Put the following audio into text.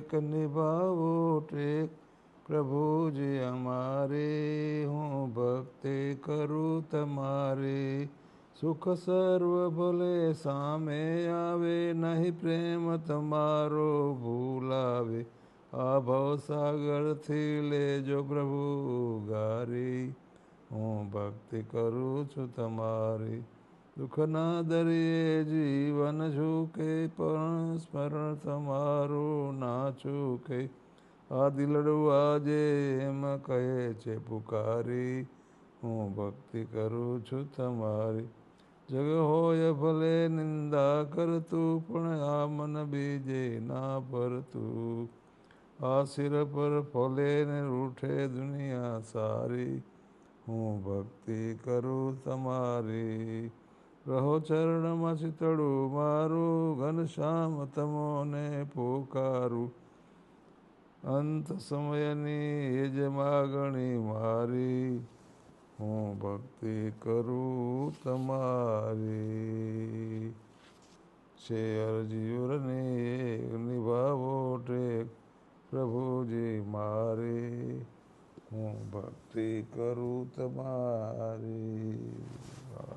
Tech નિભાવો tech પ્રભુજી અમારે, હું ભક્તિ કરું તમારી. સુખ સર્વ ભલે સામે આવે, નહીં પ્રેમ તમારો ભૂલાવે. આ ભવસાગરથી લેજો પ્રભુ ગારી, હું ભક્તિ કરું છું તમારી. દુઃખના દરિયે જીવન ઝૂકે, પણ સ્મરણ તમારું ના ચૂકે. આ દિલડું આજે એમ કહે છે પુકારી, હું ભક્તિ કરું છું તમારી. જગ હોય ભલે નિંદા કરતું, પણ આ મન બીજે ના ભરતું. આ શિર પર ફોલે ને રૂઠે દુનિયા સારી, હું ભક્તિ કરું તમારી. રહો ચરણમાં ચિતડું મારું, ઘનશ્યામ તમોને પુકારું. અંત સમયની એ જ માગણી મારી, હું ભક્તિ કરું તમારી. છે અરજીવરની નિભાવો ટેક પ્રભુજી મારી, હું ભક્તિ કરું તમારી.